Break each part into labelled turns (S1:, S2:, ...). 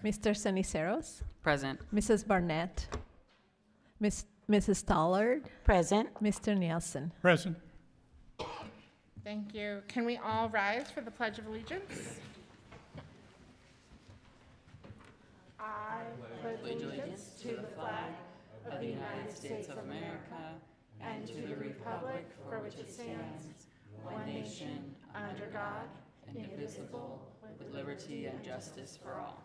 S1: Mr. Ceniceros,
S2: Present.
S1: Mrs. Barnett, Mrs. Tollard,
S3: Present.
S1: Mr. Nielsen.
S4: Present.
S5: Thank you. Can we all rise for the Pledge of Allegiance? I pledge allegiance to the flag of the United States of America and to the republic for which it stands, one nation, under God, indivisible, with liberty and justice for all.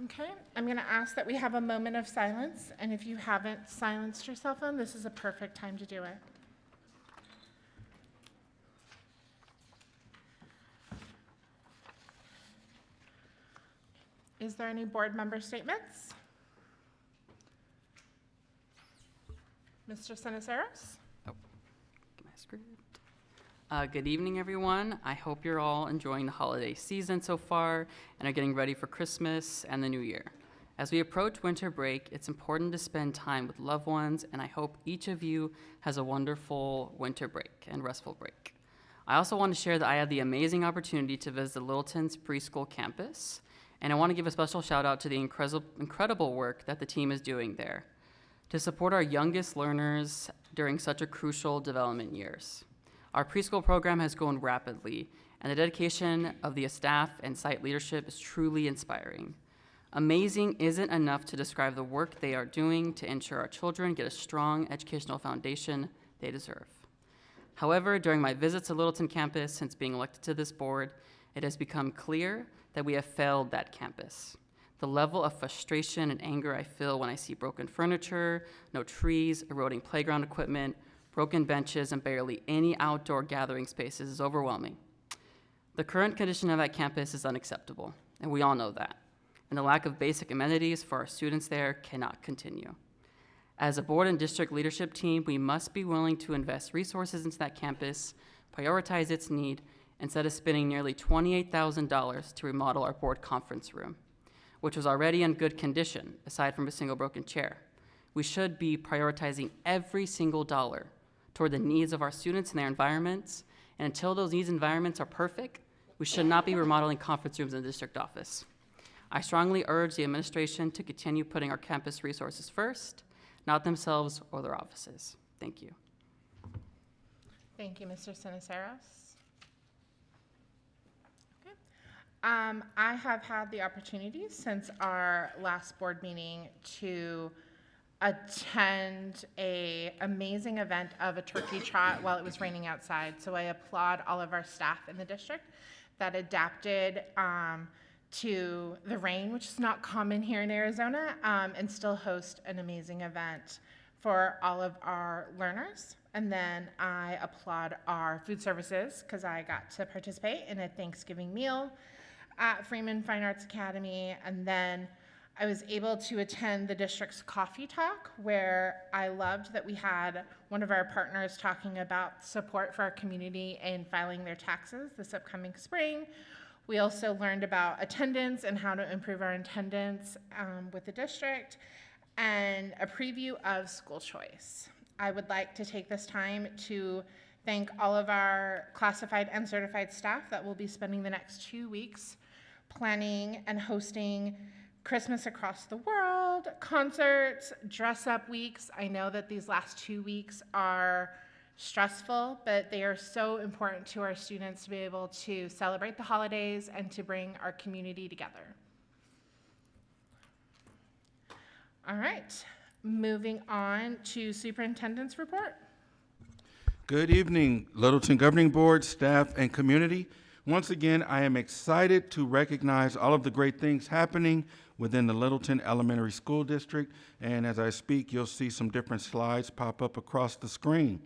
S5: Okay, I'm going to ask that we have a moment of silence, and if you haven't silenced your cell phone, this is a perfect time to do it. Is there any board member statements? Mr. Ceniceros?
S2: Get my script. Good evening, everyone. I hope you're all enjoying the holiday season so far and are getting ready for Christmas and the new year. As we approach winter break, it's important to spend time with loved ones, and I hope each of you has a wonderful winter break and restful break. I also want to share that I had the amazing opportunity to visit Littleton's preschool campus, and I want to give a special shout out to the incredible work that the team is doing there to support our youngest learners during such a crucial development years. Our preschool program has grown rapidly, and the dedication of the staff and site leadership is truly inspiring. Amazing isn't enough to describe the work they are doing to ensure our children get a strong educational foundation they deserve. However, during my visits to Littleton campus since being elected to this board, it has become clear that we have failed that campus. The level of frustration and anger I feel when I see broken furniture, no trees, eroding playground equipment, broken benches, and barely any outdoor gathering spaces is overwhelming. The current condition of that campus is unacceptable, and we all know that. And the lack of basic amenities for our students there cannot continue. As a board and district leadership team, we must be willing to invest resources into that campus, prioritize its need, instead of spending nearly $28,000 to remodel our board conference room, which was already in good condition, aside from a single broken chair. We should be prioritizing every single dollar toward the needs of our students and their environments, and until those needs and environments are perfect, we should not be remodeling conference rooms in the district office. I strongly urge the administration to continue putting our campus resources first, not themselves or their offices. Thank you.
S5: Thank you, Mr. Ceniceros. Okay. I have had the opportunity since our last board meeting to attend an amazing event of a turkey trot while it was raining outside. So I applaud all of our staff in the district that adapted to the rain, which is not common here in Arizona, and still host an amazing event for all of our learners. And then I applaud our food services because I got to participate in a Thanksgiving meal at Freeman Fine Arts Academy. And then I was able to attend the district's coffee talk, where I loved that we had one of our partners talking about support for our community in filing their taxes this upcoming spring. We also learned about attendance and how to improve our attendance with the district, and a preview of school choice. I would like to take this time to thank all of our classified and certified staff that will be spending the next 2 weeks planning and hosting Christmas across the world, concerts, dress-up weeks. I know that these last 2 weeks are stressful, but they are so important to our students to be able to celebrate the holidays and to bring our community together. All right, moving on to superintendent's report.
S4: Good evening, Littleton Governing Board, staff, and community. Once again, I am excited to recognize all of the great things happening within the Littleton Elementary School District. And as I speak, you'll see some different slides pop up across the screen.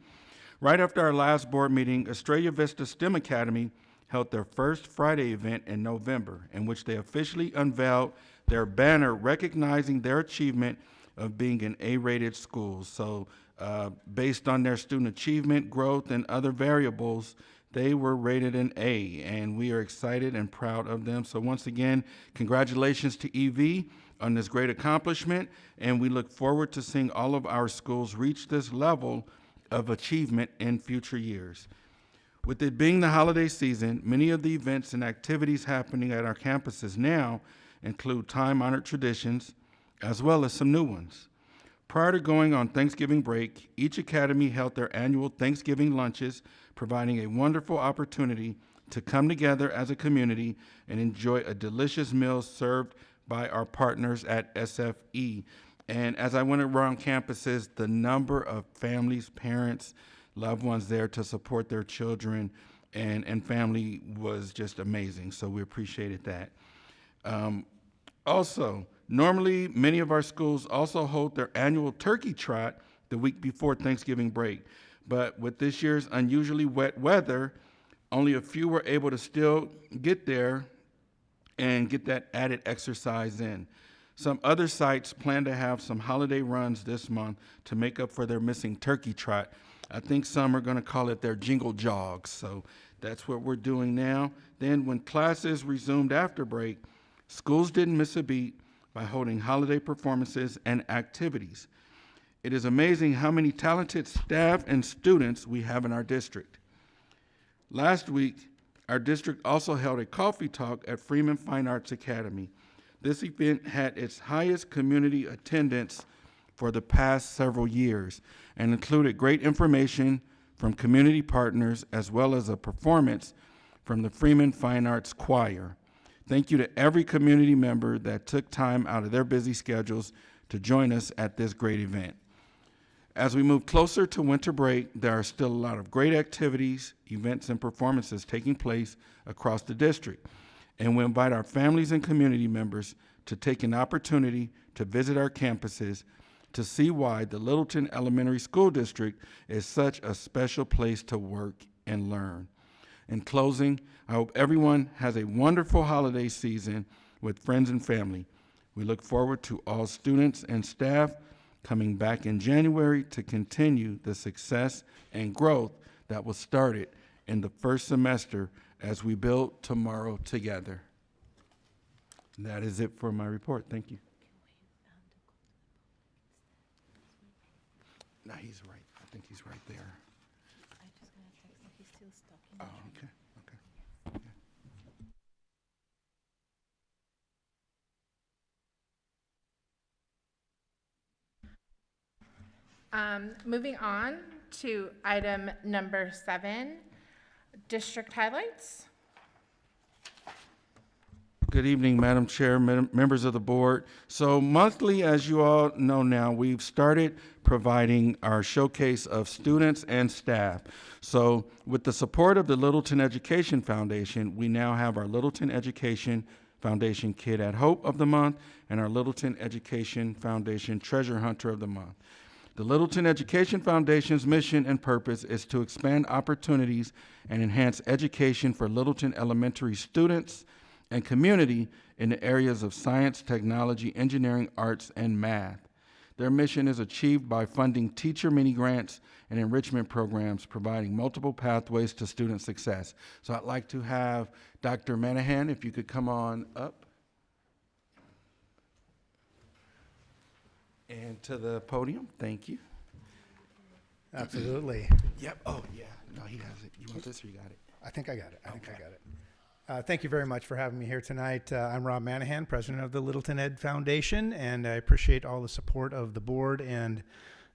S4: Right after our last board meeting, Estrella Vista STEM Academy held their first Friday event in November, in which they officially unveiled their banner recognizing their achievement of being an A-rated school. So based on their student achievement, growth, and other variables, they were rated an A, and we are excited and proud of them. So once again, congratulations to EV on this great accomplishment, and we look forward to seeing all of our schools reach this level of achievement in future years. With it being the holiday season, many of the events and activities happening at our campuses now include time-honored traditions, as well as some new ones. Prior to going on Thanksgiving break, each academy held their annual Thanksgiving lunches, providing a wonderful opportunity to come together as a community and enjoy a delicious meal served by our partners at SFE. And as I went around campuses, the number of families, parents, loved ones there to support their children and family was just amazing. So we appreciated that. Also, normally many of our schools also hold their annual turkey trot the week before Thanksgiving break. But with this year's unusually wet weather, only a few were able to still get there and get that added exercise in. Some other sites plan to have some holiday runs this month to make up for their missing turkey trot. I think some are going to call it their jingle jogs. So that's what we're doing now. Then when classes resumed after break, schools didn't miss a beat by holding holiday performances and activities. It is amazing how many talented staff and students we have in our district. Last week, our district also held a coffee talk at Freeman Fine Arts Academy. This event had its highest community attendance for the past several years and included great information from community partners as well as a performance from the Freeman Fine Arts Choir. Thank you to every community member that took time out of their busy schedules to join us at this great event. As we move closer to winter break, there are still a lot of great activities, events, and performances taking place across the district. And we invite our families and community members to take an opportunity to visit our campuses to see why the Littleton Elementary School District is such a special place to work and learn. In closing, I hope everyone has a wonderful holiday season with friends and family. We look forward to all students and staff coming back in January to continue the success and growth that was started in the first semester as we build tomorrow together. And that is it for my report. Thank you. No, he's right. I think he's right there. Oh, okay.
S5: Moving on to item number 7, district highlights.
S4: Good evening, Madam Chair, members of the board. So monthly, as you all know now, we've started providing our showcase of students and staff. So with the support of the Littleton Education Foundation, we now have our Littleton Education Foundation Kid at Hope of the month and our Littleton Education Foundation Treasure Hunter of the month. The Littleton Education Foundation's mission and purpose is to expand opportunities and enhance education for Littleton elementary students and community in the areas of science, technology, engineering, arts, and math. Their mission is achieved by funding teacher mini-grants and enrichment programs, providing multiple pathways to student success. So I'd like to have Dr. Manahan, if you could come on up. And to the podium, thank you.
S3: Absolutely.
S4: Yep, oh yeah, no, he has it. You want this or you got it?
S3: I think I got it. I think I got it. Thank you very much for having me here tonight. I'm Rob Manahan, president of the Littleton Ed Foundation, and I appreciate all the support of the board and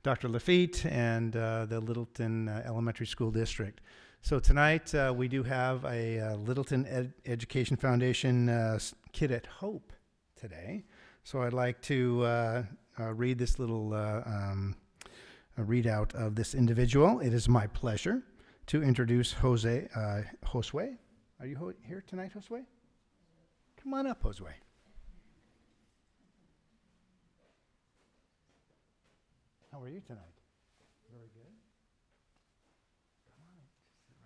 S3: Dr. Lafitte and the Littleton Elementary School District. So tonight we do have a Littleton Education Foundation Kid at Hope today. So I'd like to read this little readout of this individual. It is my pleasure to introduce Josue. Are you here tonight, Josue? Come on up, Josue. How are you tonight? Very good. Come on,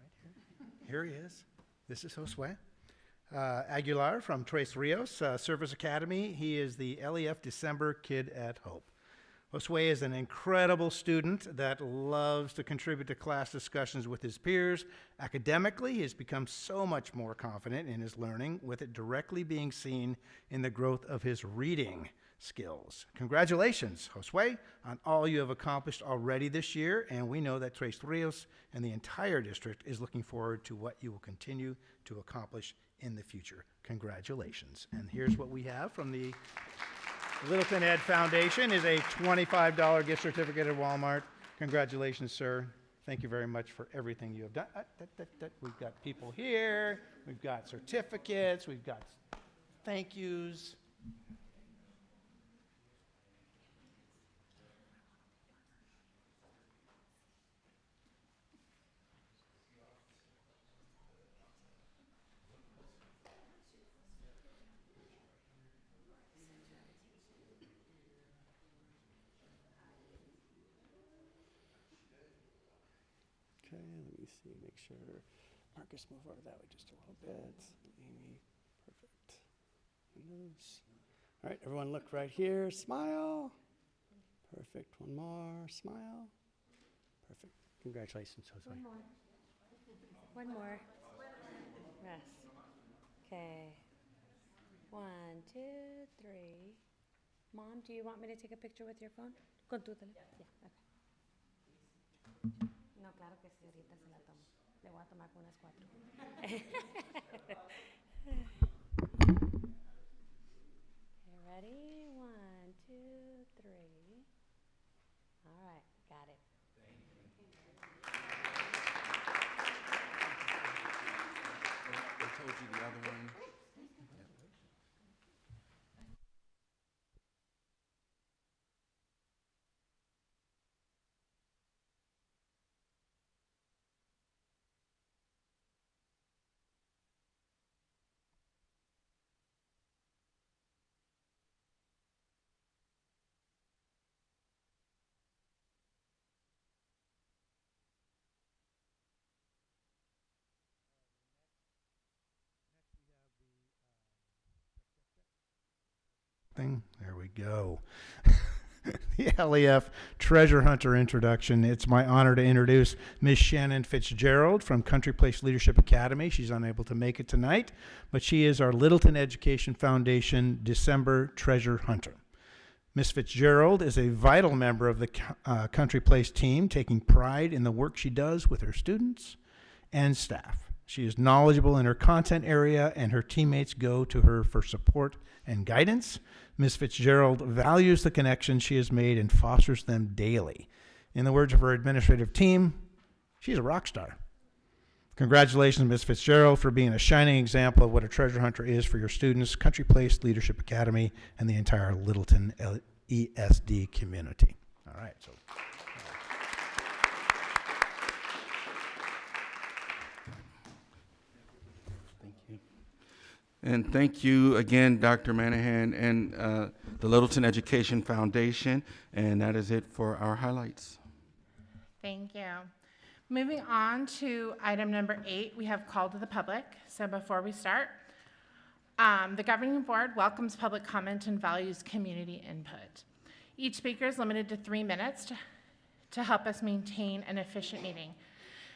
S3: just sit right here. Here he is. This is Josue. Aguilar from Tres Rios Service Academy. He is the LEF December Kid at Hope. Josue is an incredible student that loves to contribute to class discussions with his peers. Academically, he has become so much more confident in his learning, with it directly being seen in the growth of his reading skills. Congratulations, Josue, on all you have accomplished already this year, and we know that Tres Rios and the entire district is looking forward to what you will continue to accomplish in the future. Congratulations. And here's what we have from the Littleton Ed Foundation is a $25 gift certificate at Walmart. Congratulations, sir. Thank you very much for everything you have done. We've got people here. We've got certificates. We've got thank yous.
S6: Okay, let me see, make sure. Marcus, move over that way just a little bit. Amy, perfect. Windows. All right, everyone look right here. Smile. Perfect. One more. Smile. Perfect. Congratulations, Jose.
S7: One more. One more. Yes. Okay. 1, 2, 3. Mom, do you want me to take a picture with your phone? Con tu teléfono. Yeah, okay. No, claro que sí, ahorita se la tomo. Le voy a tomar con unas 4. Okay, ready? 1, 2, 3. All right, got it.
S4: I told you the other one.
S3: There we go. The LEF Treasure Hunter introduction. It's my honor to introduce Ms. Shannon Fitzgerald from Country Place Leadership Academy. She's unable to make it tonight, but she is our Littleton Education Foundation December Treasure Hunter. Ms. Fitzgerald is a vital member of the Country Place team, taking pride in the work she does with her students and staff. She is knowledgeable in her content area, and her teammates go to her for support and guidance. Ms. Fitzgerald values the connections she has made and fosters them daily. In the words of her administrative team, she's a rock star. Congratulations, Ms. Fitzgerald, for being a shining example of what a treasure hunter is for your students, Country Place Leadership Academy, and the entire Littleton ESD community. All right, so.
S4: And thank you again, Dr. Manahan and the Littleton Education Foundation. And that is it for our highlights.
S5: Thank you. Moving on to item number 8, we have call to the public. So before we start, the governing board welcomes public comment and values community input. Each speaker is limited to 3 minutes to help us maintain an efficient meeting.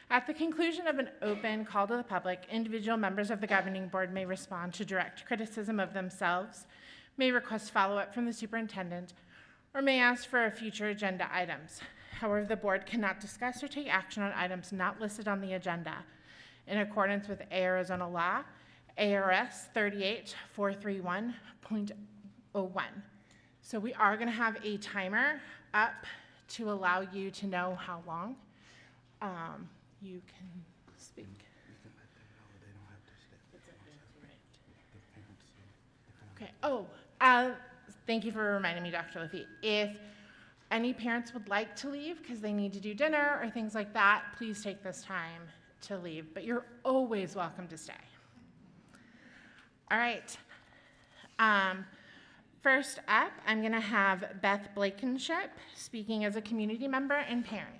S5: At the conclusion of an open call to the public, individual members of the governing board may respond to direct criticism of themselves, may request follow-up from the superintendent, or may ask for future agenda items. However, the board cannot discuss or take action on items not listed on the agenda in accordance with Arizona law, ARS 38431.01. So we are going to have a timer up to allow you to know how long you can speak. Okay. Oh, thank you for reminding me, Dr. Lafitte. If any parents would like to leave because they need to do dinner or things like that, please take this time to leave. But you're always welcome to stay. All right. First up, I'm going to have Beth Blankenship speaking as a community member and parent.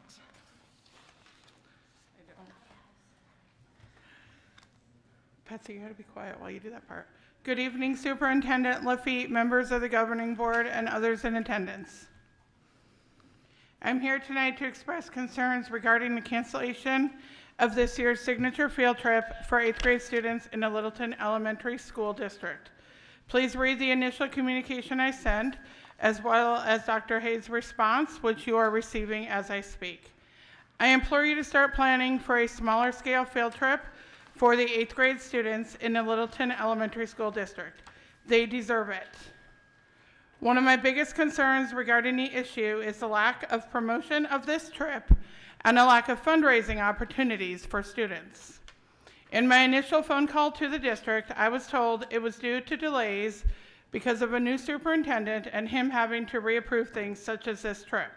S8: Patsy, you gotta be quiet while you do that part. Good evening, Superintendent Lafitte, members of the governing board, and others in attendance. I'm here tonight to express concerns regarding the cancellation of this year's signature field trip for 8th grade students in the Littleton Elementary School District. Please read the initial communication I sent, as well as Dr. Hayes' response, which you are receiving as I speak. I implore you to start planning for a smaller scale field trip for the 8th grade students in the Littleton Elementary School District. They deserve it. One of my biggest concerns regarding the issue is the lack of promotion of this trip and a lack of fundraising opportunities for students. In my initial phone call to the district, I was told it was due to delays because of a new superintendent and him having to reapprove things such as this trip.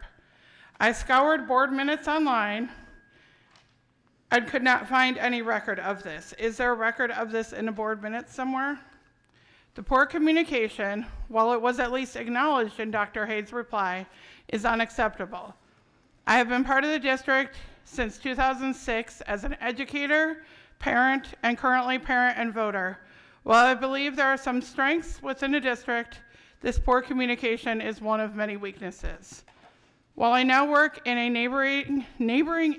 S8: I scoured board minutes online and could not find any record of this. Is there a record of this in the board minutes somewhere? The poor communication, while it was at least acknowledged in Dr. Hayes' reply, is unacceptable. I have been part of the district since 2006 as an educator, parent, and currently parent and voter. While I believe there are some strengths within the district, this poor communication is one of many weaknesses. While I now work in a neighboring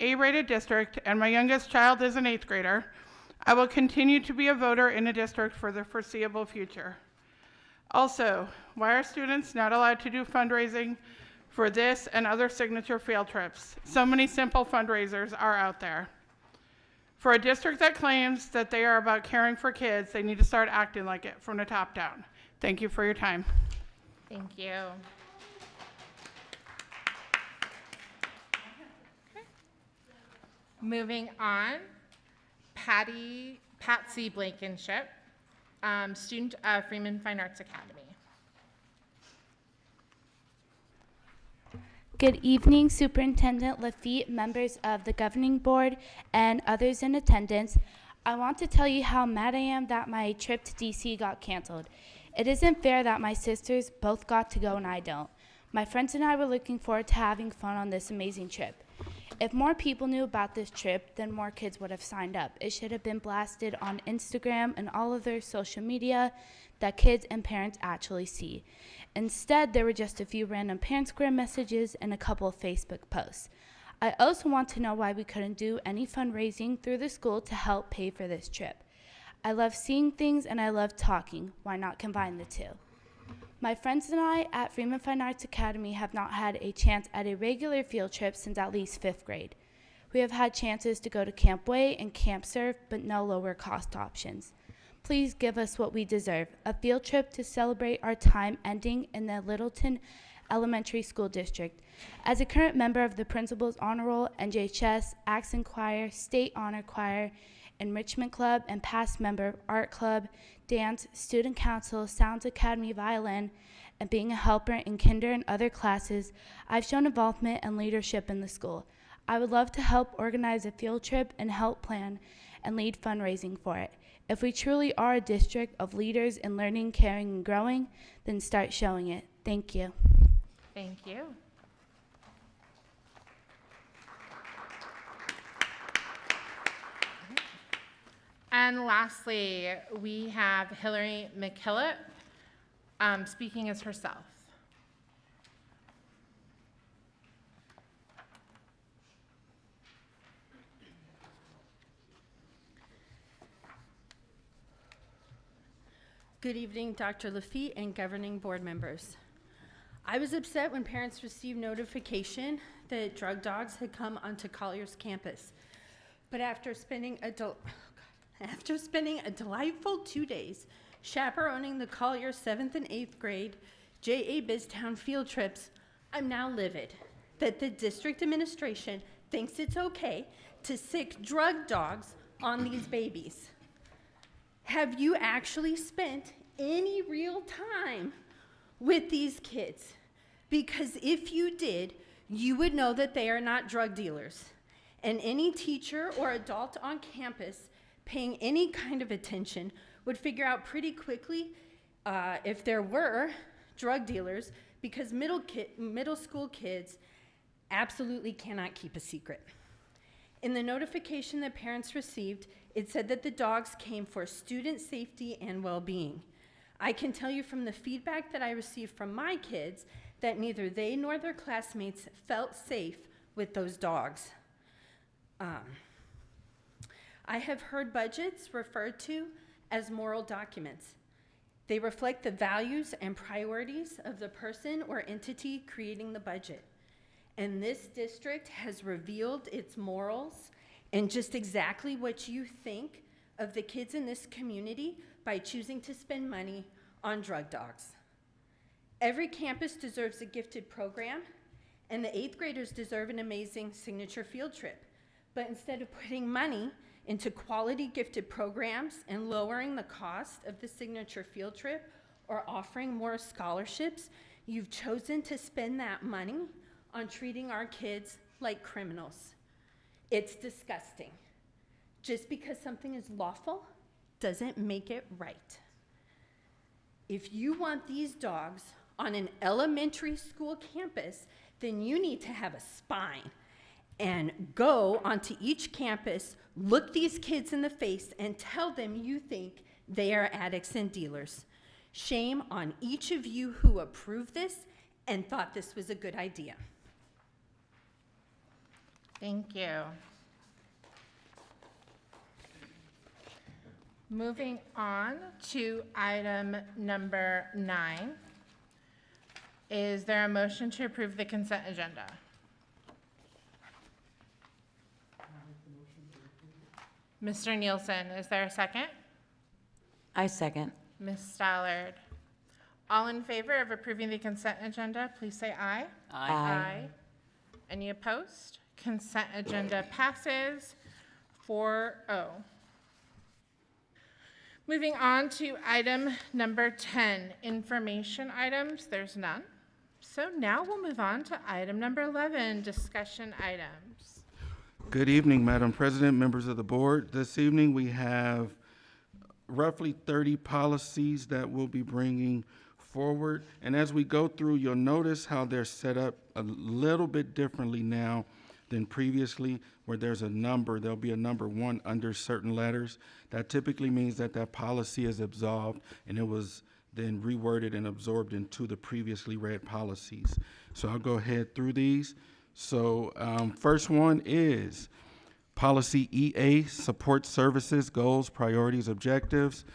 S8: A-rated district and my youngest child is an 8th grader, I will continue to be a voter in the district for the foreseeable future. Also, why are students not allowed to do fundraising for this and other signature field trips? So many simple fundraisers are out there. For a district that claims that they are about caring for kids, they need to start acting like it from the top down. Thank you for your time.
S5: Thank you. Okay. Moving on, Patsy Blankenship, student of Freeman Fine Arts Academy.
S9: Good evening, Superintendent Lafitte, members of the governing board, and others in attendance. I want to tell you how mad I am that my trip to DC got canceled. It isn't fair that my sisters both got to go and I don't. My friends and I were looking forward to having fun on this amazing trip. If more people knew about this trip, then more kids would have signed up. It should have been blasted on Instagram and all other social media that kids and parents actually see. Instead, there were just a few random parent square messages and a couple of Facebook posts. I also want to know why we couldn't do any fundraising through the school to help pay for this trip. I love seeing things and I love talking. Why not combine the two? My friends and I at Freeman Fine Arts Academy have not had a chance at a regular field trip since at least 5th grade. We have had chances to go to Camp Way and Camp Surf, but no lower cost options. Please give us what we deserve, a field trip to celebrate our time ending in the Littleton Elementary School District. As a current member of the Principal's Honor Roll, NJ Chess, Accent Choir, State Honor Choir, Enrichment Club, and past member of Art Club, Dance, Student Council, Sounds Academy Violin, and being a helper in kinder and other classes, I've shown involvement and leadership in the school. I would love to help organize a field trip and help plan and lead fundraising for it. If we truly are a district of leaders in learning, caring, and growing, then start showing it. Thank you.
S5: Thank you. And lastly, we have Hillary McKillop speaking as herself.
S10: Good evening, Dr. Lafitte and governing board members. I was upset when parents received notification that drug dogs had come onto Collier's campus. But after spending a delightful 2 days chaperoning the Collier 7th and 8th grade J.A. Biztown field trips, I'm now livid that the district administration thinks it's okay to sick drug dogs on these babies. Have you actually spent any real time with these kids? Because if you did, you would know that they are not drug dealers. And any teacher or adult on campus paying any kind of attention would figure out pretty quickly if there were drug dealers, because middle school kids absolutely cannot keep a secret. In the notification that parents received, it said that the dogs came for student safety and well-being. I can tell you from the feedback that I received from my kids that neither they nor their classmates felt safe with those dogs. I have heard budgets referred to as moral documents. They reflect the values and priorities of the person or entity creating the budget. And this district has revealed its morals and just exactly what you think of the kids in this community by choosing to spend money on drug dogs. Every campus deserves a gifted program, and the 8th graders deserve an amazing signature field trip. But instead of putting money into quality gifted programs and lowering the cost of the signature field trip or offering more scholarships, you've chosen to spend that money on treating our kids like criminals. It's disgusting. Just because something is lawful doesn't make it right. If you want these dogs on an elementary school campus, then you need to have a spine and go onto each campus, look these kids in the face, and tell them you think they are addicts and dealers. Shame on each of you who approved this and thought this was a good idea.
S5: Thank you. Moving on to item number 9. Is there a motion to approve the consent agenda? Mr. Nielsen, is there a second?
S7: I second.
S5: Ms. Stallard. All in favor of approving the consent agenda, please say aye.
S7: Aye.
S5: Any opposed? Consent agenda passes 4-0. Moving on to item number 10, information items. There's none. So now we'll move on to item number 11, discussion items.
S4: Good evening, Madam President, members of the board. This evening, we have roughly 30 policies that we'll be bringing forward. And as we go through, you'll notice how they're set up a little bit differently now than previously, where there's a number, there'll be a number 1 under certain letters. That typically means that that policy is absolved and it was then reworded and absorbed into the previously read policies. So I'll go ahead through these. So first one is policy EA, support services, goals, priorities, objectives.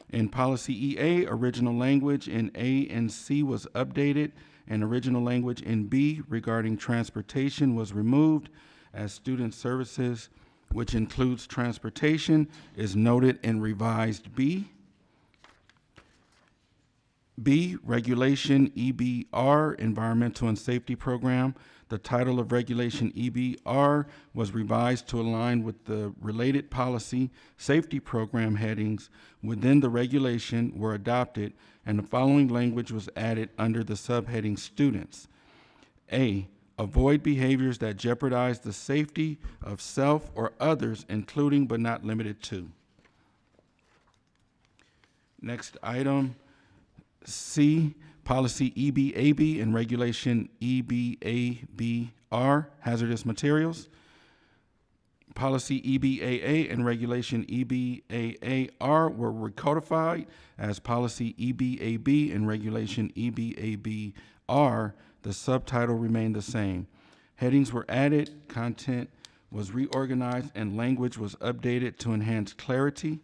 S4: In policy EA, original language in A and C was updated, and original language in B regarding transportation was removed, as student services, which includes transportation, is noted in revised B. B, regulation EBR, environmental and safety program. The title of regulation EBR was revised to align with the related policy safety program headings within the regulation were adopted, and the following language was added under the subheading students. A, avoid behaviors that jeopardize the safety of self or others, including but not limited to. Next item, C, policy EBAB and regulation EBABR, hazardous materials. Policy EBAA and regulation EBAAR were recodified as policy EBAB and regulation EBABR. The subtitle remained the same. Headings were added, content was reorganized, and language was updated to enhance clarity.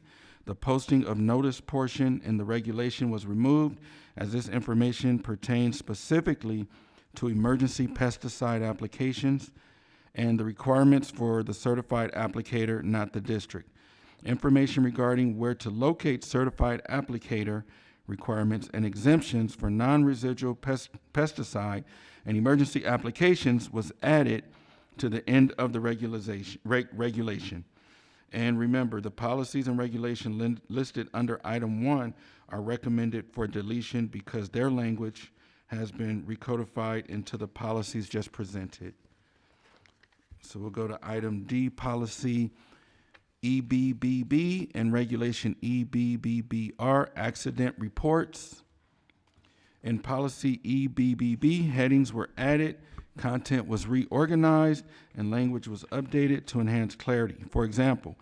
S4: The posting of notice portion in the regulation was removed, as this information pertains specifically to emergency pesticide applications and the requirements for the certified applicator, not the district. Information regarding where to locate certified applicator requirements and exemptions for non-residual pesticide and emergency applications was added to the end of the regulation. And remember, the policies and regulation listed under item 1 are recommended for deletion because their language has been recodified into the policies just presented. So we'll go to item D, policy EBBB and regulation EBBBR, accident reports. In policy EBBB, headings were added, content was reorganized, and language was updated to enhance clarity. For example,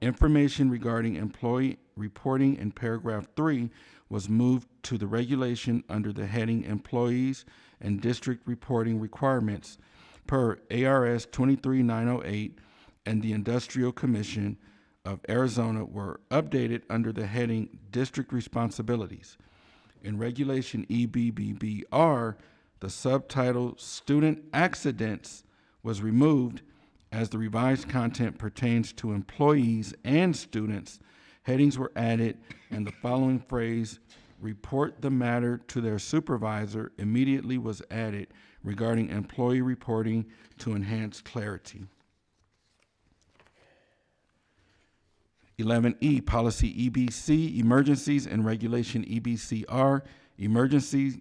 S4: information regarding employee reporting in paragraph 3 was moved to the regulation under the heading Employees and District Reporting Requirements per ARS 23908 and the Industrial Commission of Arizona were updated under the heading District Responsibilities. In Regulation EBBBR, the subtitle Student Accidents was removed as the revised content pertains to employees and students. Headings were added, and the following phrase, report the matter to their supervisor, immediately was added regarding employee reporting to enhance clarity. 11E, Policy EBC, Emergencies and Regulation EBCR, Emergencies,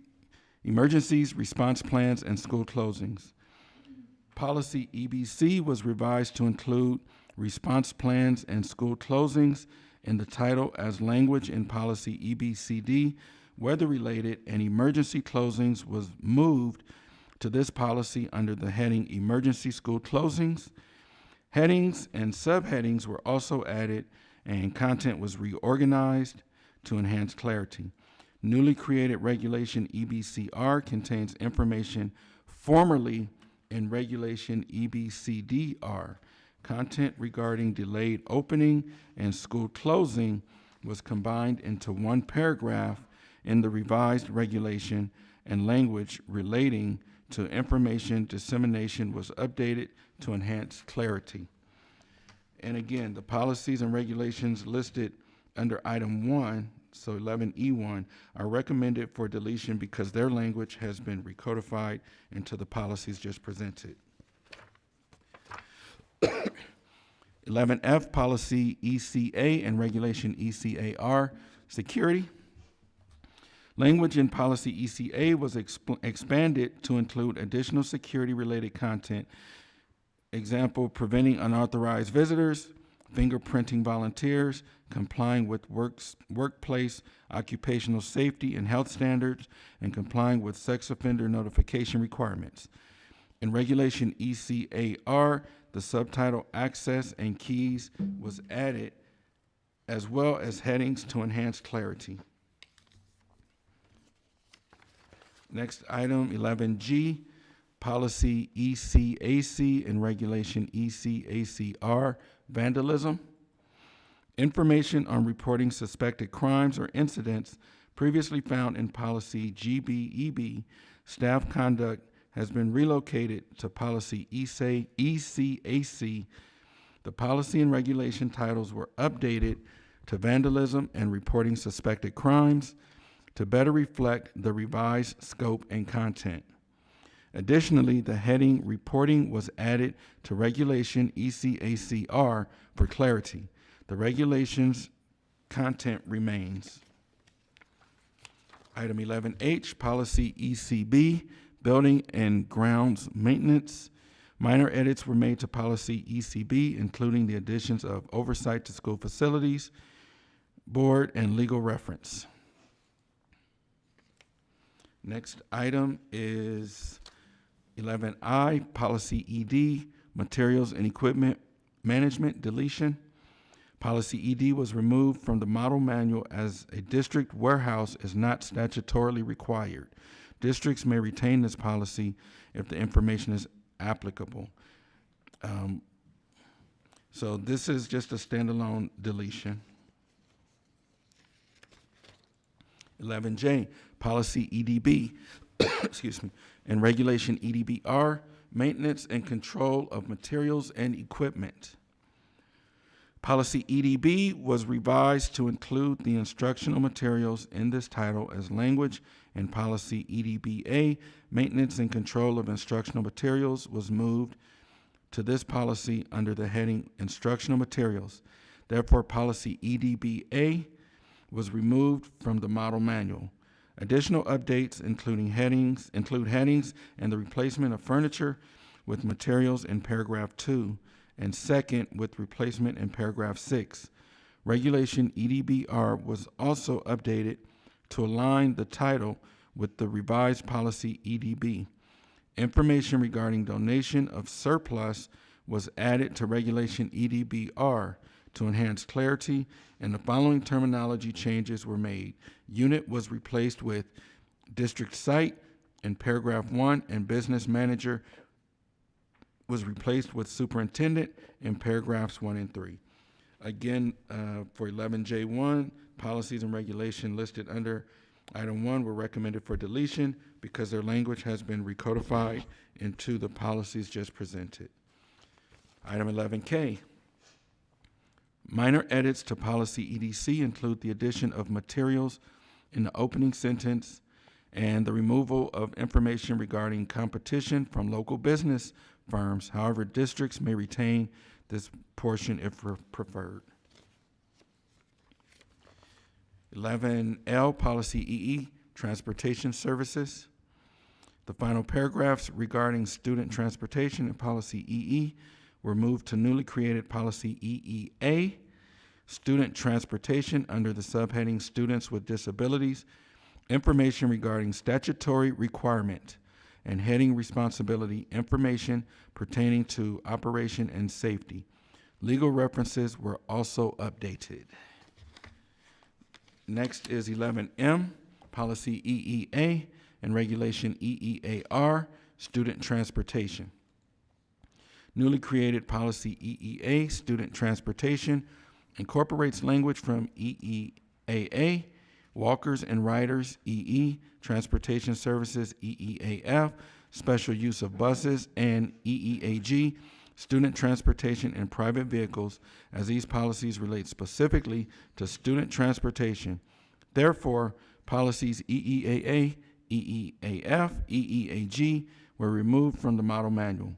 S4: Response Plans, and School Closings. Policy EBC was revised to include response plans and school closings in the title as language in Policy EBCD. Weather-related and emergency closings was moved to this policy under the heading Emergency School Closings. Headings and subheadings were also added, and content was reorganized to enhance clarity. Newly created Regulation EBCR contains information formerly in Regulation EBCDR. Content regarding delayed opening and school closing was combined into one paragraph in the revised regulation, and language relating to information dissemination was updated to enhance clarity. And again, the policies and regulations listed under item 1, so 11E1, are recommended for deletion because their language has been recodified into the policies just presented. 11F, Policy ECA and Regulation ECAR, Security. Language in Policy ECA was expanded to include additional security-related content. Example, preventing unauthorized visitors, fingerprinting volunteers, complying with workplace occupational safety and health standards, and complying with sex offender notification requirements. In Regulation ECAR, the subtitle Access and Keys was added, as well as headings to enhance clarity. Next item, 11G, Policy ECAC and Regulation ECACR, Vandalism. Information on reporting suspected crimes or incidents previously found in Policy GBEB, staff conduct has been relocated to Policy ECAC. The policy and regulation titles were updated to Vandalism and Reporting Suspected Crimes to better reflect the revised scope and content. Additionally, the heading Reporting was added to Regulation ECACR for clarity. The regulation's content remains. Item 11H, Policy ECB, Building and Grounds Maintenance. Minor edits were made to Policy ECB, including the additions of oversight to school facilities, board, and legal reference. Next item is 11I, Policy ED, Materials and Equipment Management, deletion. Policy ED was removed from the model manual as a district warehouse is not statutorily required. Districts may retain this policy if the information is applicable. So this is just a standalone deletion. 11J, Policy EDB, excuse me, and Regulation EDBR, Maintenance and Control of Materials and Equipment. Policy EDB was revised to include the instructional materials in this title as language, and Policy EDBA, Maintenance and Control of Instructional Materials, was moved to this policy under the heading Instructional Materials. Therefore, Policy EDBA was removed from the model manual. Additional updates include headings and the replacement of furniture with materials in paragraph 2, and second with replacement in paragraph 6. Regulation EDBR was also updated to align the title with the revised policy EDB. Information regarding donation of surplus was added to Regulation EDBR to enhance clarity, and the following terminology changes were made. Unit was replaced with district site in paragraph 1, and business manager was replaced with superintendent in paragraphs 1 and 3. Again, for 11J1, policies and regulation listed under item 1 were recommended for deletion because their language has been recodified into the policies just presented. Item 11K. Minor edits to policy EDC include the addition of materials in the opening sentence and the removal of information regarding competition from local business firms. However, districts may retain this portion if preferred. 11L, Policy EE, Transportation Services. The final paragraphs regarding student transportation in Policy EE were moved to newly created Policy EEA, Student Transportation, under the subheading Students with Disabilities, information regarding statutory requirement, and heading Responsibility, information pertaining to operation and safety. Legal references were also updated. Next is 11M, Policy EEA and Regulation EEAR, Student Transportation. Newly created Policy EEA, Student Transportation, incorporates language from EEAA, Walkers and Riders, EE, Transportation Services, EEAF, Special Use of Buses, and EEAG, Student Transportation in Private Vehicles, as these policies relate specifically to student transportation. Therefore, policies EEAA, EEAF, EEAG were removed from the model manual.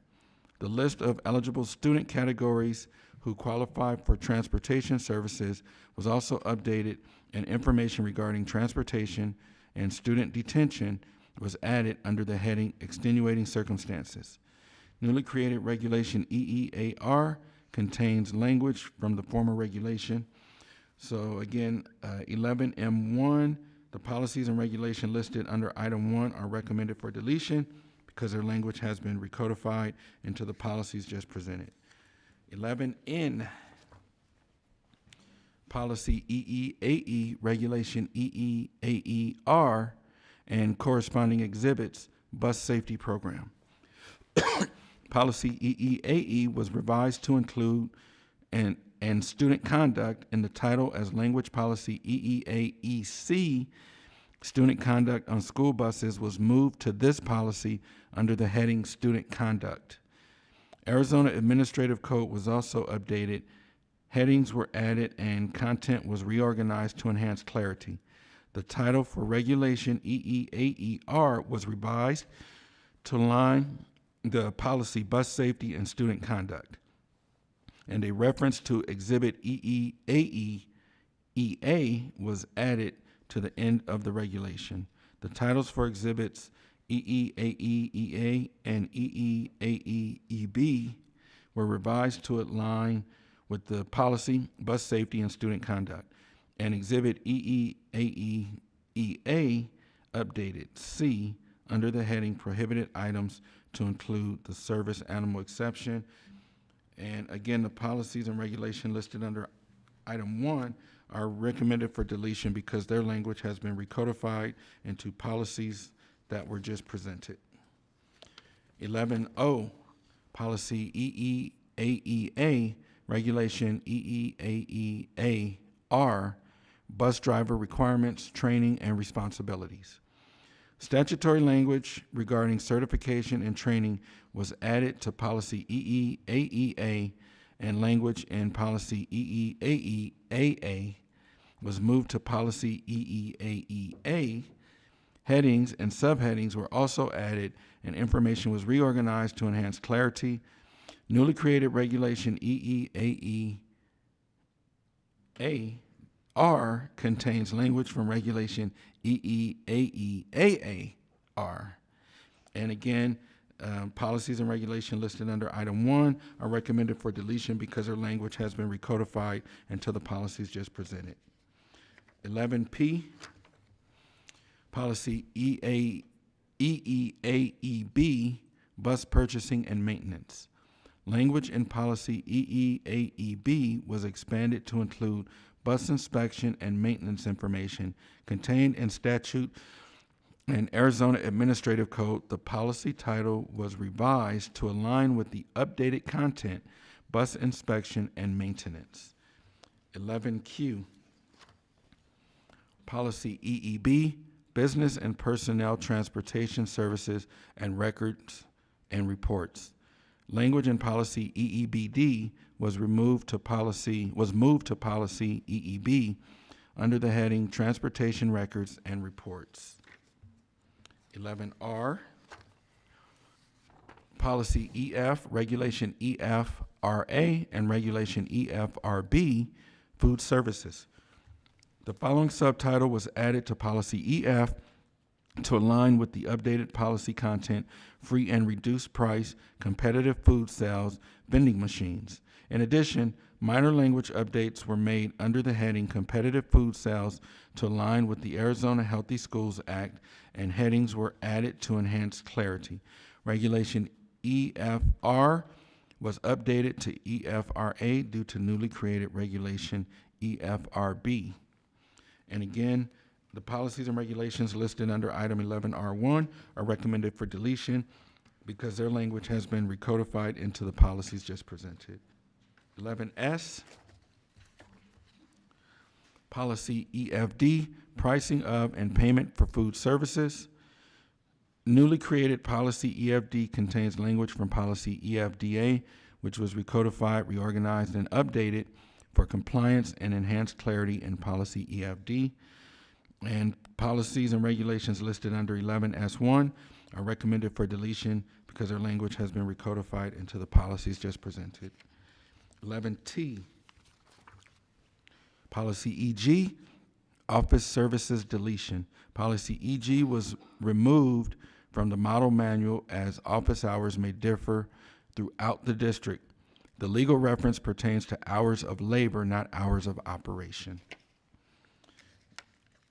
S4: The list of eligible student categories who qualify for transportation services was also updated, and information regarding transportation and student detention was added under the heading Extenuating Circumstances. Newly created Regulation EEAR contains language from the former regulation. So again, 11M1, the policies and regulation listed under item 1 are recommended for deletion because their language has been recodified into the policies just presented. 11N, Policy EEAE, Regulation EEAER, and corresponding exhibits, Bus Safety Program. Policy EEAE was revised to include and student conduct in the title as Language Policy EEAEC. Student conduct on school buses was moved to this policy under the heading Student Conduct. Arizona Administrative Code was also updated. Headings were added and content was reorganized to enhance clarity. The title for Regulation EEAER was revised to align the policy Bus Safety and Student Conduct. And a reference to Exhibit EEAEA was added to the end of the regulation. The titles for Exhibits EEAEEA and EEAEEB were revised to align with the policy, Bus Safety, and Student Conduct. And Exhibit EEAEEA updated C under the heading Prohibited Items to include the service animal exception. And again, the policies and regulation listed under item 1 are recommended for deletion because their language has been recodified into policies that were just presented. 11O, Policy EEAEA, Regulation EEAEAR, Bus Driver Requirements, Training, and Responsibilities. Statutory language regarding certification and training was added to Policy EEAEA, and language in Policy EEAEAA was moved to Policy EEAEA. Headings and subheadings were also added, and information was reorganized to enhance clarity. Newly created Regulation EEAEAR contains language from Regulation EEAEAAR. And again, policies and regulation listed under item 1 are recommended for deletion because their language has been recodified into the policies just presented. 11P, Policy EEAEB, Bus Purchasing and Maintenance. Language in Policy EEAEB was expanded to include bus inspection and maintenance information contained in statute and Arizona Administrative Code. The policy title was revised to align with the updated content, bus inspection and maintenance. 11Q, policy EEB, business and personnel transportation services and records and reports. Language in policy EEBD was moved to policy EEB under the heading Transportation Records and Reports. 11R, policy EF, regulation EFRA, and regulation EFRB, food services. The following subtitle was added to policy EF to align with the updated policy content, free and reduced price, competitive food sales, vending machines. In addition, minor language updates were made under the heading competitive food sales to align with the Arizona Healthy Schools Act, and headings were added to enhance clarity. Regulation EFR was updated to EFRA due to newly created regulation EFRB. And again, the policies and regulations listed under item 11R1 are recommended for deletion because their language has been recodified into the policies just presented. 11S, policy EFD, pricing of and payment for food services. Newly created policy EFD contains language from policy EFDA, which was recodified, reorganized, and updated for compliance and enhanced clarity in policy EFD. And policies and regulations listed under 11S1 are recommended for deletion because their language has been recodified into the policies just presented. 11T, policy EG, office services deletion. Policy EG was removed from the model manual as office hours may differ throughout the district. The legal reference pertains to hours of labor, not hours of operation.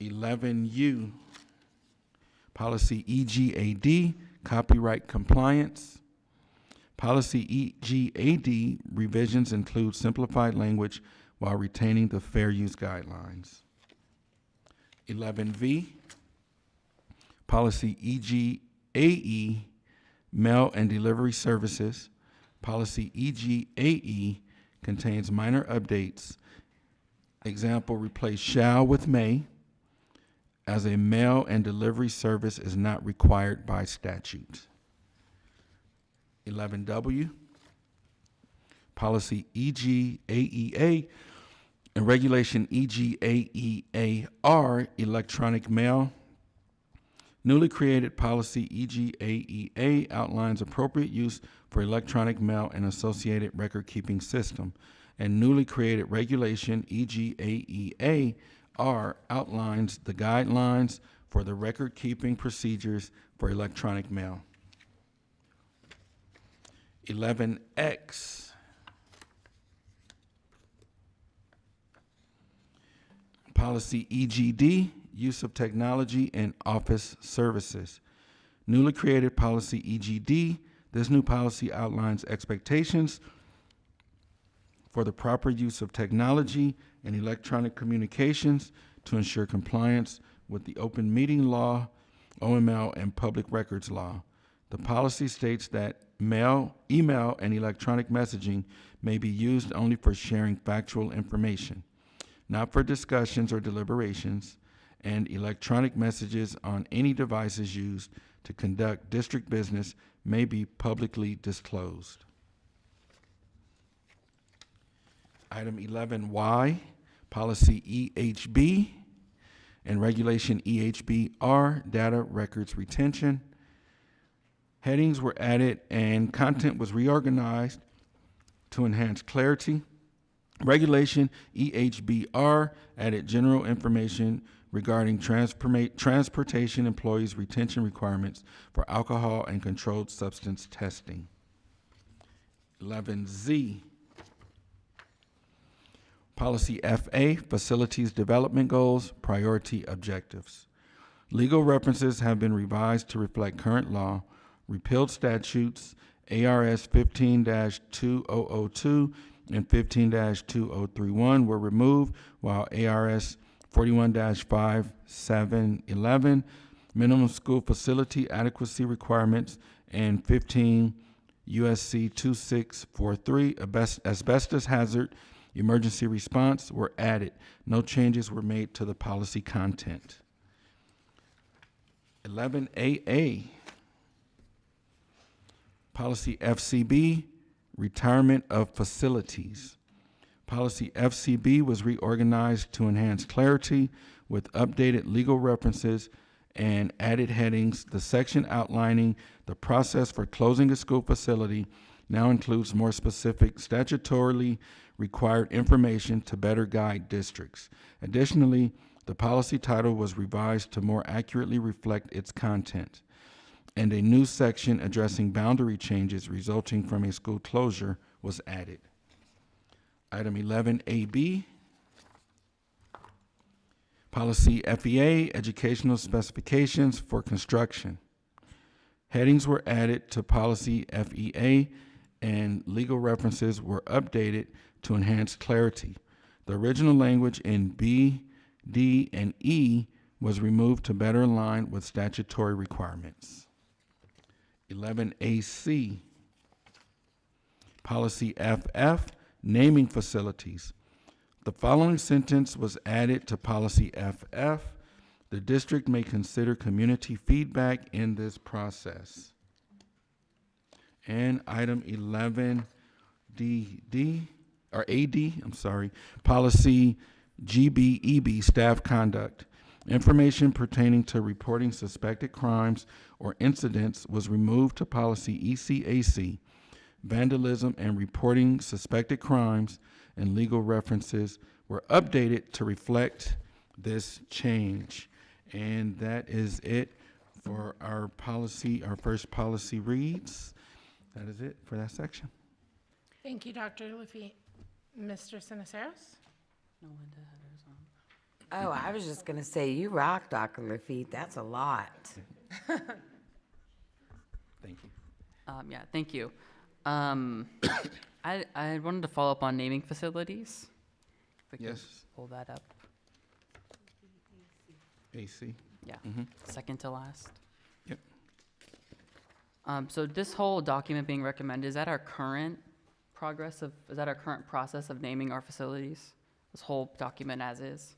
S4: 11U, policy EGAD, copyright compliance. Policy EGAD revisions include simplified language while retaining the fair use guidelines. 11V, policy EGAE, mail and delivery services. Policy EGAE contains minor updates. Example, replace shall with may, as a mail and delivery service is not required by statute. 11W, policy EGAEA and regulation EGAEAR, electronic mail. Newly created policy EGAEA outlines appropriate use for electronic mail and associated record-keeping system, and newly created regulation EGAEAR outlines the guidelines for the record-keeping procedures for electronic mail. 11X, policy EGD, use of technology in office services. Newly created policy EGD. This new policy outlines expectations for the proper use of technology and electronic communications to ensure compliance with the open meeting law, OML, and public records law. The policy states that mail, email, and electronic messaging may be used only for sharing factual information, not for discussions or deliberations, and electronic messages on any devices used to conduct district business may be publicly disclosed. Item 11Y, policy EHB and regulation EHBR, data records retention. Headings were added and content was reorganized to enhance clarity. Regulation EHBR added general information regarding transportation employees' retention requirements for alcohol and controlled substance testing. 11Z, policy FA, facilities development goals, priority objectives. Legal references have been revised to reflect current law. Repealed statutes, ARS 15-2002 and 15-2031 were removed, while ARS 41-5711, minimum school facility adequacy requirements, and 15 USC 2643, asbestos hazard emergency response were added. No changes were made to the policy content. 11AA, policy FCB, retirement of facilities. Policy FCB was reorganized to enhance clarity with updated legal references and added headings. The section outlining the process for closing a school facility now includes more specific statutorily required information to better guide districts. Additionally, the policy title was revised to more accurately reflect its content, and a new section addressing boundary changes resulting from a school closure was added. Item 11AB, policy FEA, educational specifications for construction. Headings were added to policy FEA and legal references were updated to enhance clarity. The original language in B, D, and E was removed to better align with statutory requirements. 11AC, policy FF, naming facilities. The following sentence was added to policy FF. The district may consider community feedback in this process. And item 11DD, or AD, policy GBEB, staff conduct. Information pertaining to reporting suspected crimes or incidents was removed to policy ECAC. Vandalism and reporting suspected crimes and legal references were updated to reflect this change. And that is it for our policy, our first policy reads. That is it for that section.
S5: Thank you, Dr. Lafitte. Mr. Siniceros?
S2: No, Linda had hers on.
S11: Oh, I was just gonna say, you rock, Dr. Lafitte. That's a lot.
S4: Thank you.
S2: Yeah, thank you. I wanted to follow up on naming facilities. If we could
S4: Yes.
S2: pull that up.
S4: AC.
S2: Yeah,
S4: Mhm.
S2: second to last.
S4: Yep.
S2: So this whole document being recommended, is that our current process of naming our facilities? This whole document as is?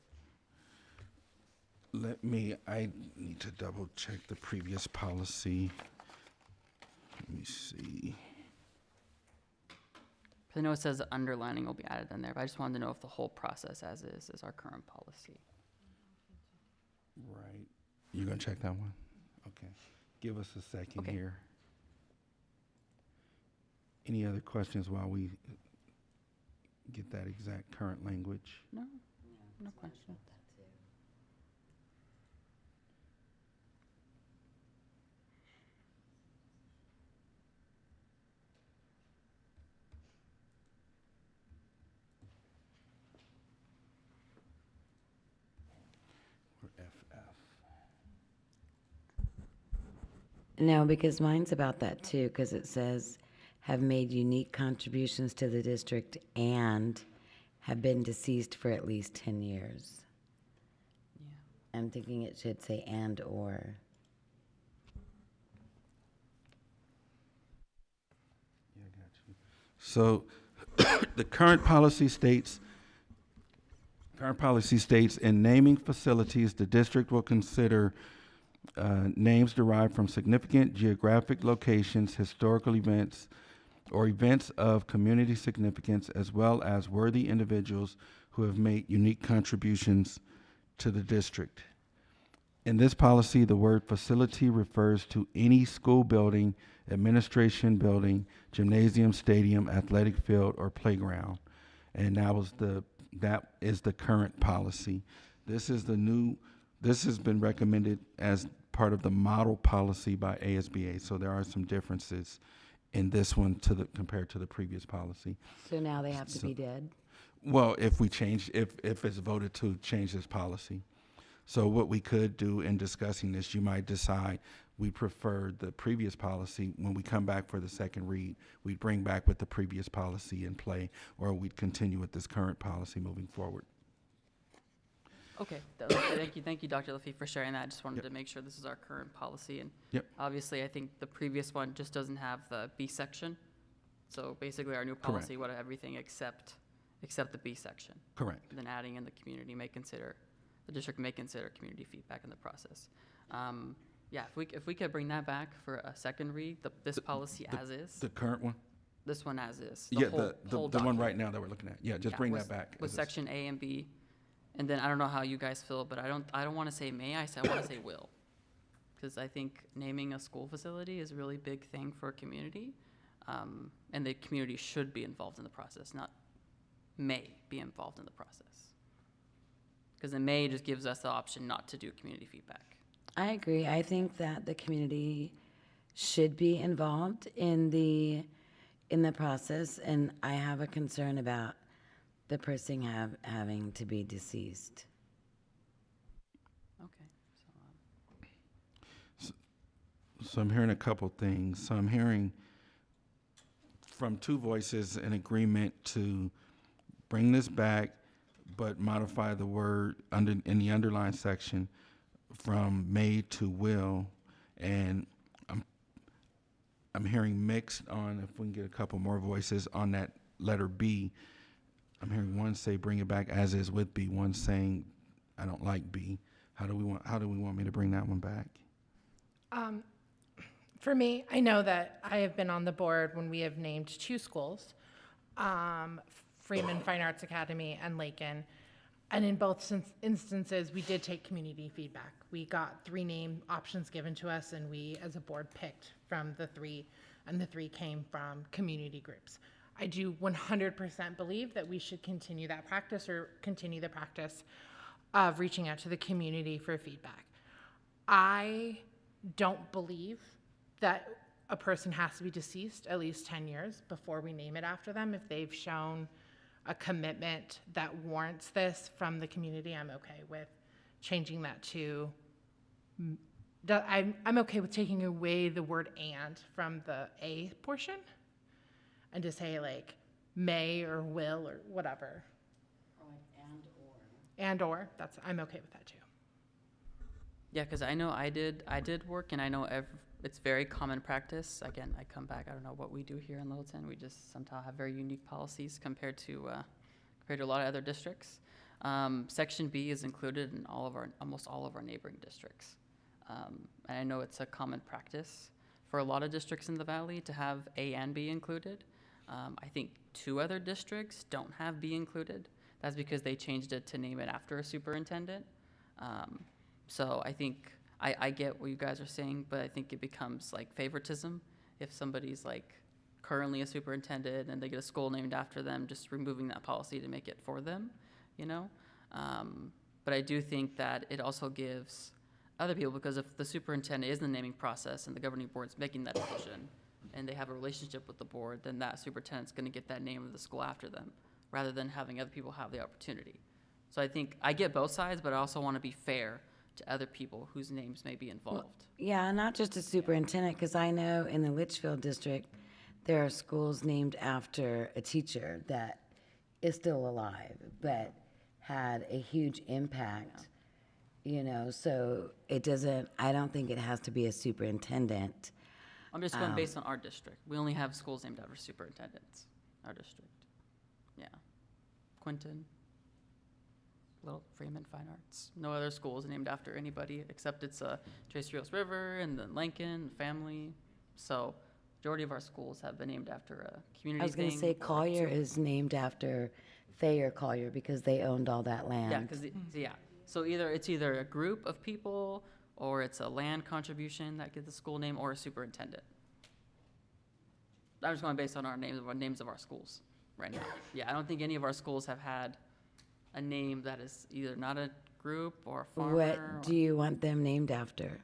S4: I need to double check the previous policy. Let me see.
S2: 'Cause I know it says underlining will be added in there, but I just wanted to know if the whole process as is our current policy.
S4: Right. You're gonna check that one? Okay. Give us a second
S2: Okay.
S4: here. Any other questions while we get that exact current language?
S2: No, no question.
S4: Or FF?
S11: No, because mine's about that too, because it says, have made unique contributions to the district and have been deceased for at least 10 years.
S2: Yeah.
S11: I'm thinking it should say and or.
S4: Yeah, I got you. So the current policy states, in naming facilities, the district will consider names derived from significant geographic locations, historical events, or events of community significance, as well as worthy individuals who have made unique contributions to the district. In this policy, the word facility refers to any school building, administration building, gymnasium, stadium, athletic field, or playground. And that is the current policy. This has been recommended as part of the model policy by ASBA, so there are some differences in this one compared to the previous policy.
S11: So now they have to be dead?
S4: Well, if it's voted to change this policy. So what we could do in discussing this, you might decide we prefer the previous policy. When we come back for the second read, we'd bring back with the previous policy in play, or we'd continue with this current policy moving forward.
S2: Okay, thank you, Dr. Lafitte, for sharing that. I just wanted to make sure this is our current policy. And
S4: Yep.
S2: obviously, I think the previous one just doesn't have the B section. So basically, our new policy would have everything except except the B section.
S4: Correct.
S2: And then adding in the the district may consider community feedback in the process. Yeah, if we could bring that back for a second read, this policy as is,
S4: The current one?
S2: this one as is.
S4: Yeah,
S2: whole
S4: the one
S2: document.
S4: right now that we're looking at. Yeah, just
S2: Yeah,
S4: bring
S2: with-
S4: that back.
S2: With
S4: as is.
S2: section A and B, and then I don't know how you guys feel, but I don't want to say may, I want to say will. Because I think naming a school facility is a really big thing for a community, and the community should be involved in the process, not may be involved in the process. Because the may just gives us the option not to do community feedback.
S11: I agree. I think that the community should be involved in the process, and I have a concern about the person having to be deceased.
S2: Okay.
S4: So I'm hearing a couple things. So I'm hearing from two voices an agreement to bring this back, but modify the word in the underlined section from may to will. And I'm hearing mixed on, if we can get a couple more voices on that letter B. I'm hearing one say bring it back as is with B, one saying I don't like B. How do we want me to bring that one back?
S5: For me, I know that I have been on the board when we have named two schools, Freeman Fine Arts Academy and Lakin. And in both instances, we did take community feedback. We got 3 name options given to us, and we, as a board, picked from the 3, and the 3 came from community groups. I do 100% believe that we should continue that practice, or continue the practice of reaching out to the community for feedback. I don't believe that a person has to be deceased at least 10 years before we name it after them. If they've shown a commitment that warrants this from the community, I'm okay with changing that to, I'm okay with taking away the word and from the A portion and to say like may or will or whatever.
S11: Or like
S5: And or, I'm okay with that too.
S2: Yeah, because I know I did work, and I know it's very common practice. Again, I come back, I don't know what we do here in Littleton. We just somehow have very unique policies compared to a lot of other districts. Section B is included in almost all of our neighboring districts. And I know it's a common practice for a lot of districts in the valley to have A and B included. I think 2 other districts don't have B included. That's because they changed it to name it after a superintendent. So I think I get what you guys are saying, but I think it becomes like favoritism if somebody's like currently a superintendent and they get a school named after them, just removing that policy to make it for them, you know? But I do think that it also gives other people, because if the superintendent is in the naming process and the governing board's making that decision and they have a relationship with the board, then that superintendent's gonna get that name of the school after them, rather than having other people have the opportunity. So I think I get both sides, but I also wanna be fair to other people whose names may be involved.
S11: Yeah, not just a superintendent, because I know in the Litchfield district, there are schools named after a teacher that is still alive, but had a huge impact, you know, so I don't think it has to be a superintendent.
S2: I'm just going based on our district. We only have schools named after superintendents, our district. Yeah. Quinton, Little Freeman Fine Arts. No other schools named after anybody, except it's Trace Rios River and then Lincoln, family. So majority of our schools have been named after a community
S11: I was going to
S2: thing
S11: say
S2: or
S11: Collier is named after Thayer Collier because they owned all that land.
S2: Yeah, because so it's either a group of people or it's a land contribution that gets the school name or a superintendent. I'm just going based on our names of our schools right now. Yeah, I don't think any of our schools have had a name that is either not a group or a farmer.
S11: What do you want them named after?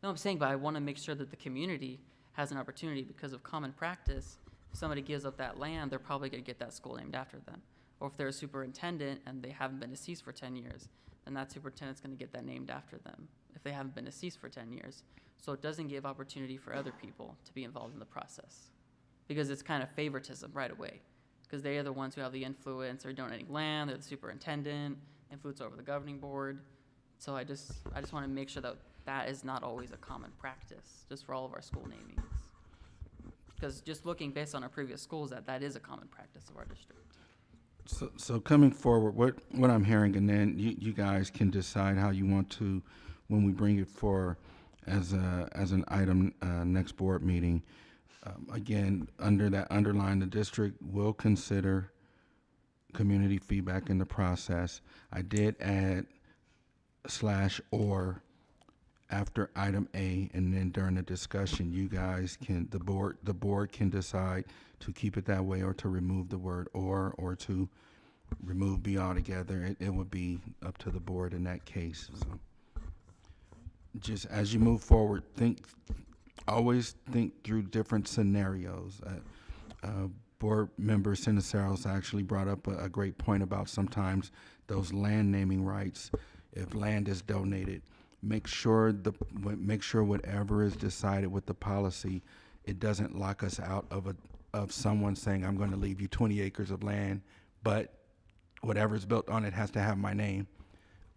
S2: No, I'm saying, but I want to make sure that the community has an opportunity, because of common practice. If somebody gives up that land, they're probably going to get that school named after them. Or if they're a superintendent and they haven't been deceased for 10 years, then that superintendent's going to get that named after them if they haven't been deceased for 10 years. So it doesn't give opportunity for other people to be involved in the process, because it's kind of favoritism right away, because they are the ones who have the influence. They're donating land, they're the superintendent, influence over the governing board. So I just want to make sure that that is not always a common practice, just for all of our school namings. Because just looking based on our previous schools, that is a common practice of our district.
S4: So coming forward, what I'm hearing, and then you guys can decide how you want to, when we bring it for as an item next board meeting. Again, under that underline, the district will consider community feedback in the process. I did add /or after item A, and then during the discussion, you guys can, the board can decide to keep it that way or to remove the word or to remove B altogether. It would be up to the board in that case. So just as you move forward, always think through different scenarios. Board member Siniceros actually brought up a great point about sometimes those land naming rights. If land is donated, make sure whatever is decided with the policy, it doesn't lock us out of someone saying, I'm going to leave you 20 acres of land, but whatever's built on it has to have my name.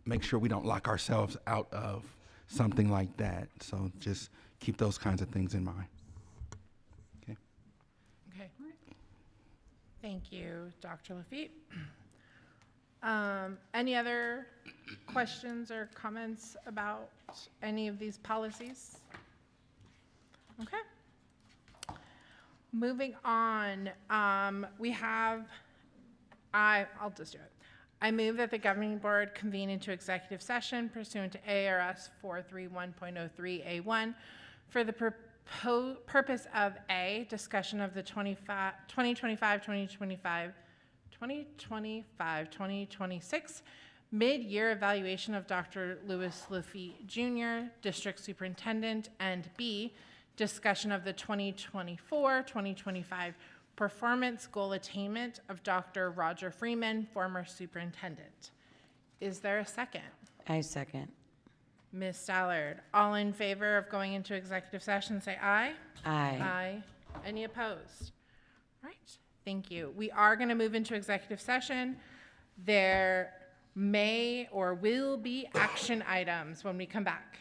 S4: Make sure we don't lock ourselves out of something like that. So just keep those kinds of things in mind. Okay.
S5: Okay. Thank you, Dr. Lafitte. Any other questions or comments about any of these policies? Okay. Moving on, we have, I'll just do it. I move that the governing board convene into executive session pursuant to ARS 431.03A1 for the purpose of A, discussion of the 2025-2026 mid-year evaluation of Dr. Louis Lafitte Jr., District Superintendent, and B, discussion of the 2024-2025 performance goal attainment of Dr. Roger Freeman, former superintendent. Is there a second?
S11: I second.
S5: Ms. Stallard, all in favor of going into executive session, say aye.
S11: Aye.
S5: Aye. Any opposed? All right, thank you. We are going to move into executive session. There may or will be action items when we come back.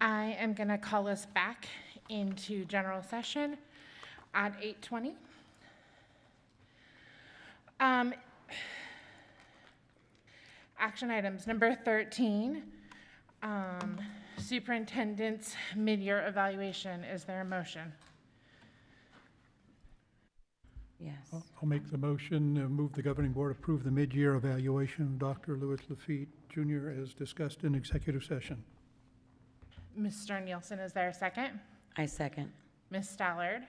S5: I am going to call us back into general session at 8:20. Action items, number 13, superintendent's mid-year evaluation. Is there a motion?
S11: Yes.
S12: I'll make the motion, move the governing board approve the mid-year evaluation of Dr. Louis Lafitte Jr. as discussed in executive session.
S5: Mr. Nielsen, is there a second?
S11: I second.
S5: Ms. Stallard?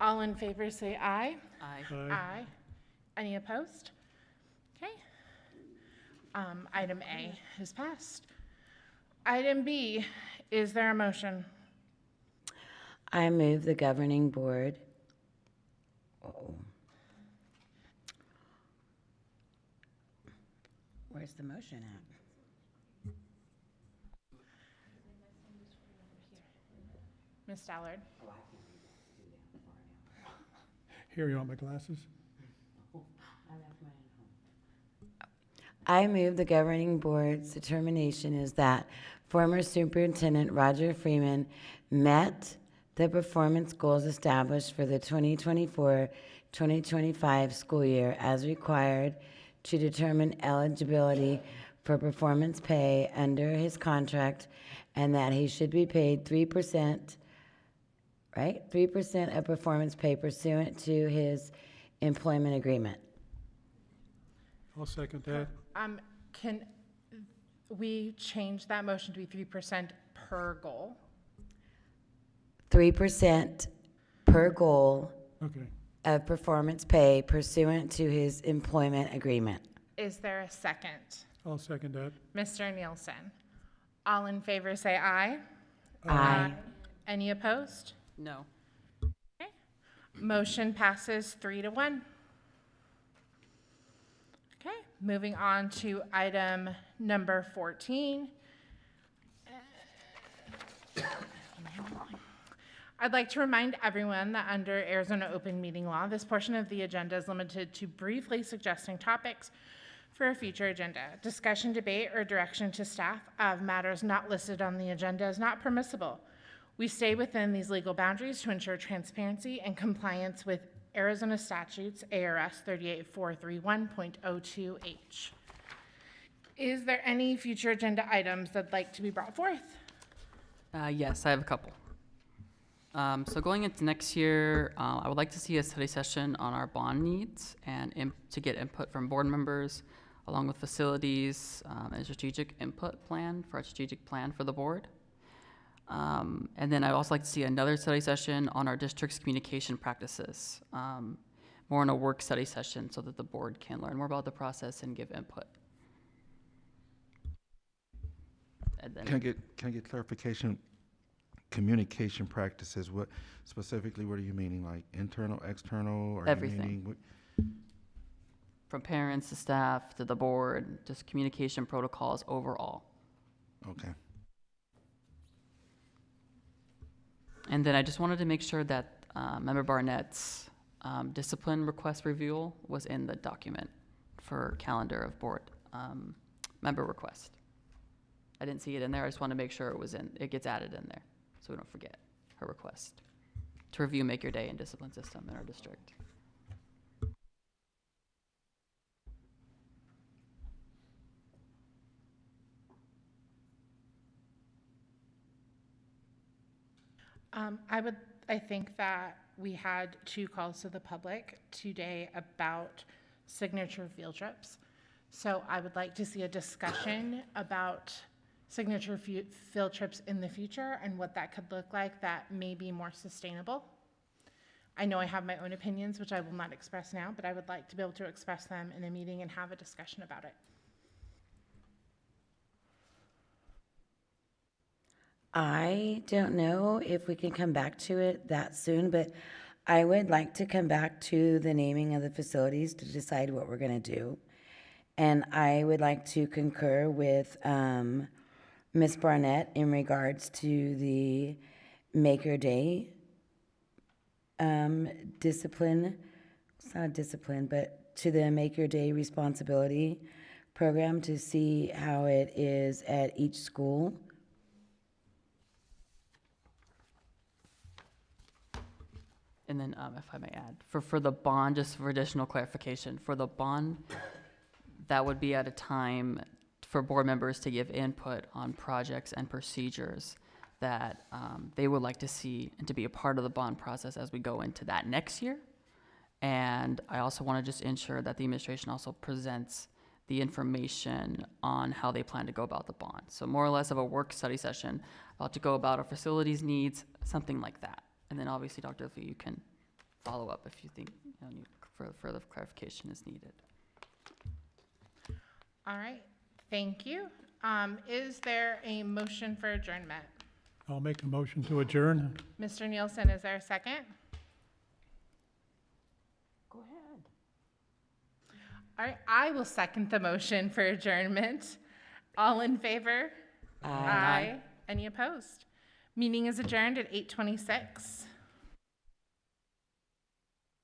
S5: All in favor say aye.
S2: Aye.
S5: Aye. Any opposed? Okay. Item A is passed. Item B, is there a motion?
S11: I move the governing board. Uh-oh. Where's the motion at?
S5: Ms. Stallard?
S12: Here, you want my glasses?
S11: I move the governing board's determination is that former Superintendent Roger Freeman met the performance goals established for the 2024-2025 school year as required to determine eligibility for performance pay under his contract, and that he should be paid 3%, right? 3% of performance pay pursuant to his employment agreement.
S12: I'll second that.
S5: Can we change that motion to be 3% per goal?
S11: 3% per goal
S12: Okay.
S11: of performance pay pursuant to his employment agreement.
S5: Is there a second?
S12: I'll second that.
S5: Mr. Nielsen? All in favor say aye.
S11: Aye.
S5: Any opposed?
S2: No.
S5: Okay. Motion passes 3-1. Okay, moving on to item number 14. I'd like to remind everyone that under Arizona open meeting law, this portion of the agenda is limited to briefly suggesting topics for a future agenda. Discussion, debate, or direction to staff of matters not listed on the agenda is not permissible. We stay within these legal boundaries to ensure transparency and compliance with Arizona statutes, ARS 38431.02H. Is there any future agenda items that'd like to be brought forth?
S2: Yes, I have a couple. So going into next year, I would like to see a study session on our bond needs and to get input from board members, along with facilities and a strategic input plan for a strategic plan for the board. And then I'd also like to see another study session on our district's communication practices, more in a work study session so that the board can learn more about the process and give input. And then
S4: Can I get clarification? Communication practices, what specifically, what are you meaning? Like internal, external, or
S2: Everything. From parents to staff to the board, just communication protocols overall.
S4: Okay.
S2: And then I just wanted to make sure that Member Barnett's discipline request review was in the document for calendar of board member request. I didn't see it in there. I just want to make sure it gets added in there so we don't forget her request to review Make Your Day and discipline system in our district.
S5: I think that we had 2 calls to the public today about signature field trips. So I would like to see a discussion about signature field trips in the future and what that could look like that may be more sustainable. I know I have my own opinions, which I will not express now, but I would like to be able to express them in a meeting and have a discussion about it.
S11: I don't know if we can come back to it that soon, but I would like to come back to the naming of the facilities to decide what we're going to do. And I would like to concur with Ms. Barnett in regards to the Maker Day discipline. It's not a discipline, but to the Maker Day responsibility program to see how it is at each school.
S2: And then, if I may add, for the bond, just for additional clarification, for the bond, that would be at a time for board members to give input on projects and procedures that they would like to see and to be a part of the bond process as we go into that next year. And I also want to just ensure that the administration also presents the information on how they plan to go about the bond. So more or less of a work study session about to go about our facilities needs, something like that. And then obviously, Dr. Lee, you can follow up if you think further clarification is needed.
S5: All right, thank you. Is there a motion for adjournment?
S12: I'll make a motion to adjourn.
S5: Mr. Nielsen, is there a second?
S11: Go ahead.
S5: All right, I will second the motion for adjournment. All in favor? Aye. Any opposed? Meeting is adjourned at 8:26.